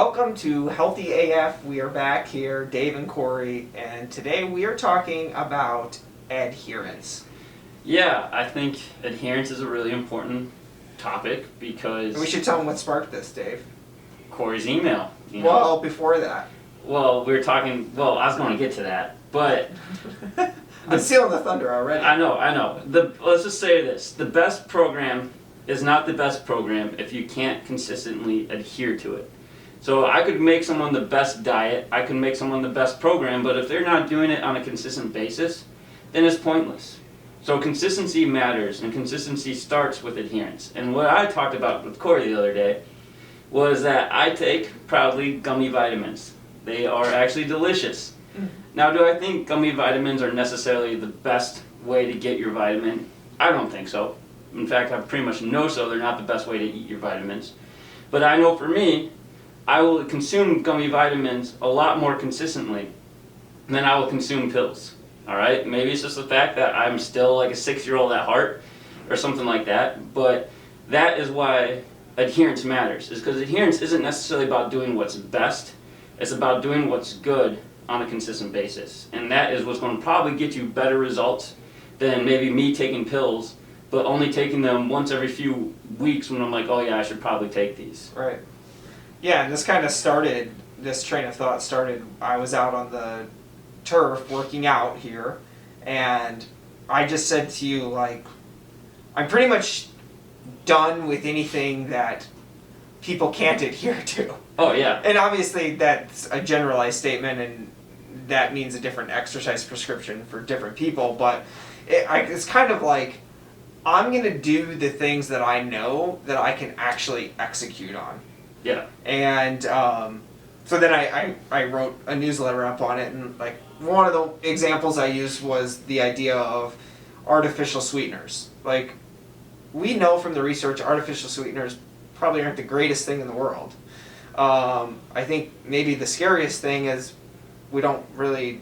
Welcome to Healthy AF. We are back here, Dave and Cory, and today we are talking about adherence. Yeah, I think adherence is a really important topic because... We should tell them what sparked this, Dave. Cory's email. Well, before that. Well, we were talking... Well, I was going to get to that, but... I'm stealing the thunder already. I know. Let's just say this. The best program is not the best program if you can't consistently adhere to it. So I could make someone the best diet, I could make someone the best program, but if they're not doing it on a consistent basis, then it's pointless. So consistency matters, and consistency starts with adherence. And what I talked about with Cory the other day was that I take, proudly, gummy vitamins. They are actually delicious. Now, do I think gummy vitamins are necessarily the best way to get your vitamin? I don't think so. In fact, I pretty much know so they're not the best way to eat your vitamins. But I know for me, I will consume gummy vitamins a lot more consistently than I will consume pills. Alright? Maybe it's just the fact that I'm still like a 6-year-old at heart or something like that, but that is why adherence matters. Is because adherence isn't necessarily about doing what's best, it's about doing what's good on a consistent basis. And that is what's going to probably get you better results than maybe me taking pills, but only taking them once every few weeks when I'm like, oh yeah, I should probably take these. Right. Yeah, and this kind of started, this train of thought started, I was out on the turf working out here, and I just said to you, like, I'm pretty much done with anything that people can't adhere to. Oh yeah. And obviously that's a generalized statement, and that means a different exercise prescription for different people, but it's kind of like, I'm going to do the things that I know that I can actually execute on. Yeah. And so then I wrote a newsletter up on it, and like one of the examples I used was the idea of artificial sweeteners. Like, we know from the research artificial sweeteners probably aren't the greatest thing in the world. I think maybe the scariest thing is we don't really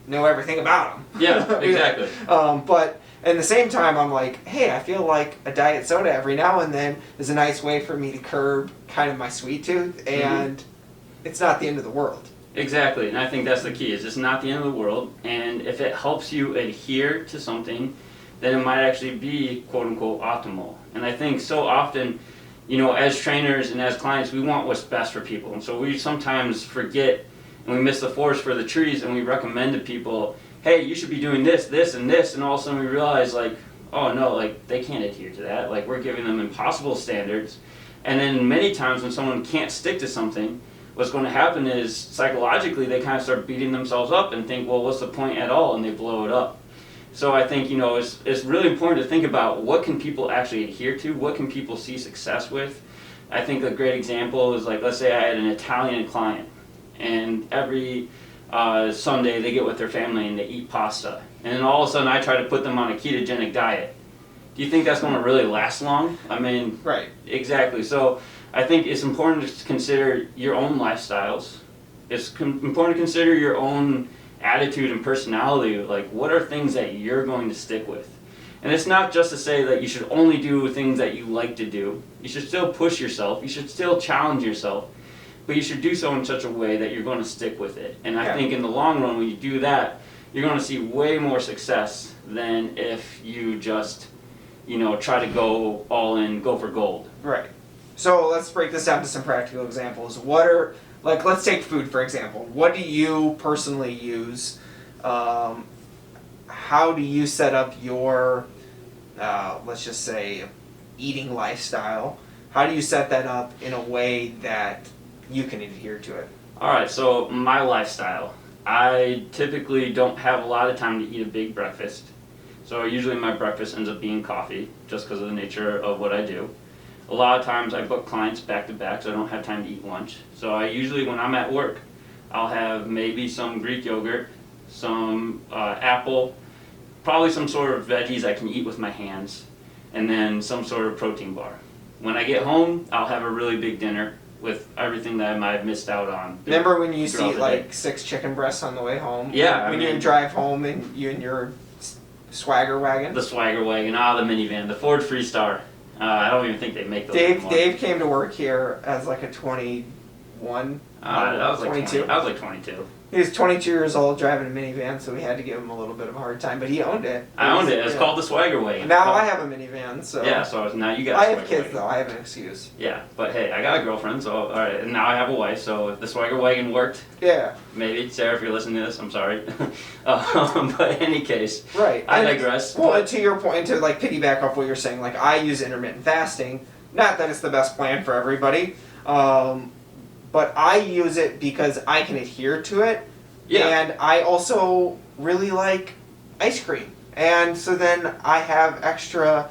know everything about them. Yeah, exactly. But at the same time, I'm like, hey, I feel like a diet soda every now and then is a nice way for me to curb kind of my sweet tooth, and it's not the end of the world. Exactly, and I think that's the key, is it's not the end of the world, and if it helps you adhere to something, then it might actually be quote-unquote optimal. And I think so often, you know, as trainers and as clients, we want what's best for people, and so we sometimes forget and we miss the forest for the trees, and we recommend to people, hey, you should be doing this, this, and this, and all of a sudden we realize, like, oh no, like, they can't adhere to that. Like, we're giving them impossible standards. And then many times when someone can't stick to something, what's going to happen is, psychologically, they kind of start beating themselves up and think, well, what's the point at all? And they blow it up. So I think, you know, it's really important to think about what can people actually adhere to, what can people see success with. I think a great example is, like, let's say I had an Italian client, and every Sunday they get with their family and they eat pasta. And then all of a sudden I try to put them on a ketogenic diet. Do you think that's going to really last long? I mean, right. Exactly. So I think it's important to consider your own lifestyles. It's important to consider your own attitude and personality. Like, what are things that you're going to stick with? And it's not just to say that you should only do things that you like to do. You should still push yourself. You should still challenge yourself. But you should do so in such a way that you're going to stick with it. And I think in the long run, when you do that, you're going to see way more success than if you just, you know, try to go all in, go for gold. Right. So let's break this down to some practical examples. What are, like, let's take food for example. What do you personally use? How do you set up your, let's just say, eating lifestyle? How do you set that up in a way that you can adhere to it? Alright, so my lifestyle. I typically don't have a lot of time to eat a big breakfast. So usually my breakfast ends up being coffee, just because of the nature of what I do. A lot of times I book clients back to back, so I don't have time to eat lunch. So I usually, when I'm at work, I'll have maybe some Greek yogurt, some apple, probably some sort of veggies I can eat with my hands, and then some sort of protein bar. When I get home, I'll have a really big dinner with everything that I might have missed out on. Remember when you used to eat like 6 chicken breasts on the way home? Yeah. When you drive home and you in your swagger wagon? The swagger wagon, the minivan, the Ford Freestar. I don't even think they make those anymore. Dave came to work here as like a 21. That was like 22. I was like 22. He was 22 years old driving a minivan, so we had to give him a little bit of a hard time, but he owned it. I owned it. It's called the Swagger Wagon. Now I have a minivan, so. Yeah, so now you got I a have Swagger kids, Wagon. though. I have an excuse. Yeah, but hey, I got a girlfriend, so alright, and now I have a wife, so if the Swagger Wagon worked, Yeah. maybe, Sarah, if you're listening to this, I'm sorry. But in any case, Right. I digress. Well, and to your point, to like piggyback off what you're saying, like I use intermittent fasting. Not that it's the best plan for everybody, but I use it because I can adhere to it. Yeah. And I also really like ice cream. And so then I have extra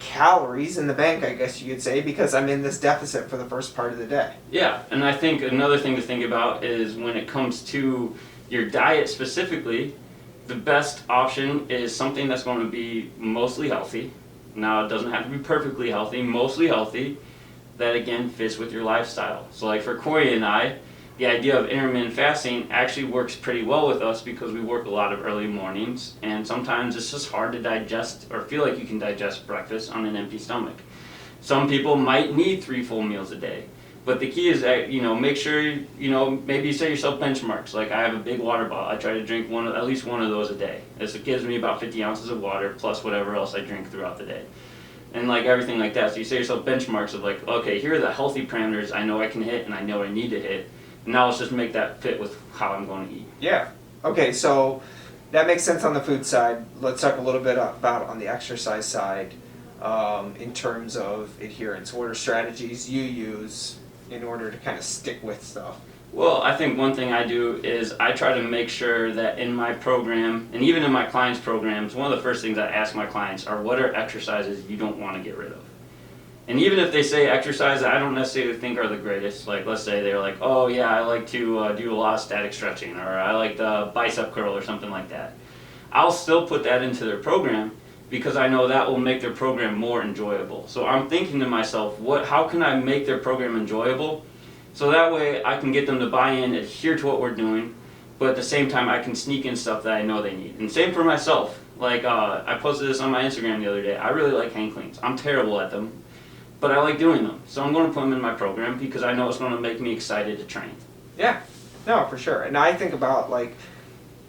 calories in the bank, I guess you could say, because I'm in this deficit for the first part of the day. Yeah, and I think another thing to think about is when it comes to your diet specifically, the best option is something that's going to be mostly healthy. Now, it doesn't have to be perfectly healthy, mostly healthy, that again fits with your lifestyle. So like for Cory and I, the idea of intermittent fasting actually works pretty well with us because we work a lot of early mornings, and sometimes it's just hard to digest or feel like you can digest breakfast on an empty stomach. Some people might need 3 full meals a day, but the key is that, make sure, maybe you set yourself benchmarks. Like I have a big water bottle. I try to drink at least one of those a day. It gives me about 50 ounces of water plus whatever else I drink throughout the day. And like everything like that. So you set yourself benchmarks of like, okay, here are the healthy parameters I know I can hit and I know I need to hit. Now let's just make that fit with how I'm going to eat. Yeah. Okay, so that makes sense on the food side. Let's talk a little bit about on the exercise side in terms of adherence. What are strategies you use in order to kind of stick with stuff? Well, I think one thing I do is I try to make sure that in my program, and even in my clients' programs, one of the first things I ask my clients are what are exercises you don't want to get rid of? And even if they say exercise that I don't necessarily think are the greatest, like let's say they're like, oh yeah, I like to do a lot of static stretching, or I like the bicep curl or something like that. I'll still put that into their program because I know that will make their program more enjoyable. So I'm thinking to myself, how can I make their program enjoyable? So that way I can get them to buy in, adhere to what we're doing, but at the same time I can sneak in stuff that I know they need. And same for myself. Like I posted this on my Instagram the other day. I really like hang cleans. I'm terrible at them, but I like doing them. So I'm going to put them in my program because I know it's going to make me excited to train. Yeah, no, for sure. And I think about like,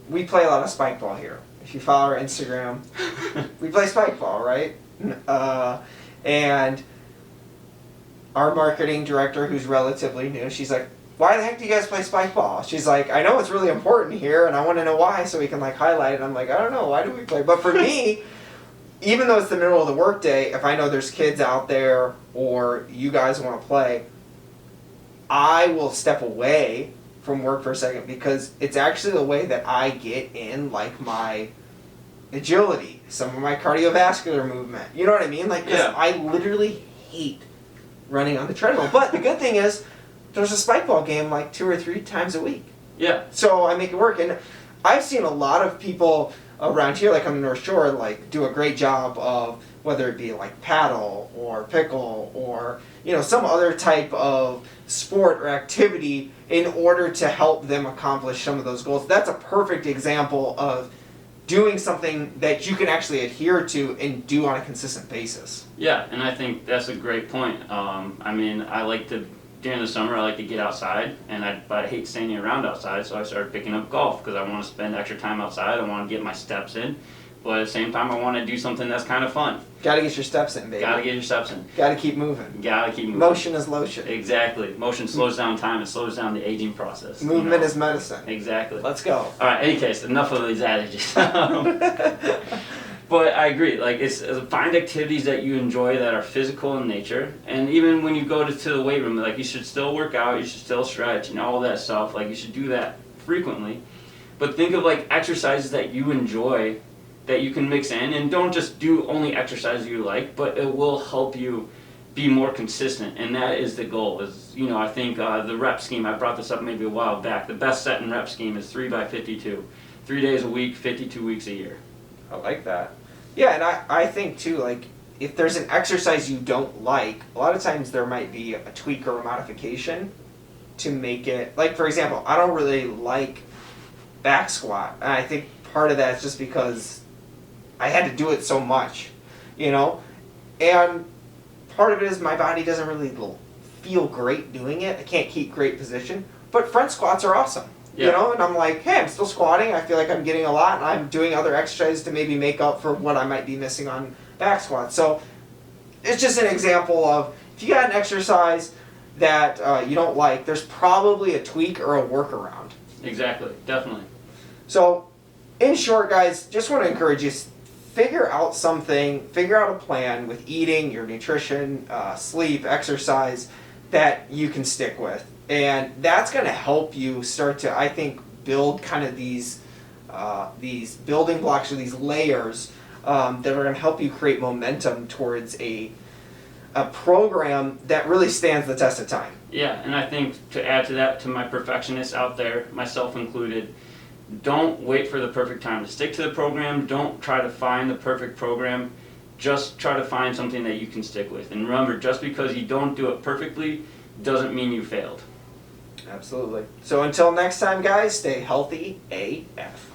we play a lot of spike ball here. If you follow our Instagram, we play spike ball, right? And our marketing director, who's relatively new, she's like, why the heck do you guys play spike ball? She's like, I know it's really important here and I want to know why so we can like highlight it. I'm like, I don't know, why do we play? But for me, even though it's the middle of the workday, if I know there's kids out there or you guys want to play, I will step away from work for a second because it's actually the way that I get in like my agility, some of my cardiovascular movement. You know what I mean? Like, 'cause Yeah. I literally hate running on the treadmill. But the good thing is, there's a spike ball game like 2 or 3 times a week. Yeah. So I make it work. And I've seen a lot of people around here, like on the North Shore, like do a great job of whether it be like paddle or pickle or, you know, some other type of sport or activity in order to help them accomplish some of those goals. That's a perfect example of doing something that you can actually adhere to and do on a consistent basis. Yeah, and I think that's a great point. I mean, I like to, during the summer, I like to get outside, but I hate standing around outside, so I started picking up golf because I want to spend extra time outside. I want to get my steps in, but at the same time, I want to do something that's kind of fun. Gotta get your steps in, baby. Gotta get your steps in. Gotta keep moving. Gotta keep moving. Motion is lotion. Exactly. Motion slows down time. It slows down the aging process. Movement is medicine. Exactly. Let's go. All right. Any case, enough of these adages. But I agree. Like, find activities that you enjoy that are physical in nature, and even when you go to the weight room, like you should still work out, you should still stretch, and all that stuff. Like you should do that frequently. But think of like exercises that you enjoy that you can mix in, and don't just do only exercises you like, but it will help you be more consistent, and that is the goal. I think the rep scheme, I brought this up maybe a while back, the best set and rep scheme is 3x52. 3 days a week, 52 weeks a year. I like that. Yeah, and I think too, like, if there's an exercise you don't like, a lot of times there might be a tweak or a modification to make it, like, for example, I don't really like back squat, and I think part of that is just because I had to do it so much, and part of it is my body doesn't really feel great doing it. I can't keep great position, but front squats are awesome. Yeah. You know, and I'm like, hey, I'm still squatting. I feel like I'm getting a lot, and I'm doing other exercises to maybe make up for what I might be missing on back squats. So it's just an example of if you got an exercise that you don't like, there's probably a tweak or a workaround. Exactly, definitely. So, in short, guys, just want to encourage you, figure out something, figure out a plan with eating, your nutrition, sleep, exercise that you can stick with. And that's going to help you start to, I think, build kind of these building blocks or these layers that are going to help you create momentum towards a program that really stands the test of time. Yeah, and I think to add to that, to my perfectionists out there, myself included, don't wait for the perfect time to stick to the program. Don't try to find the perfect program. Just try to find something that you can stick with. And remember, just because you don't do it perfectly doesn't mean you failed. Absolutely. So until next time, guys, stay healthy AF.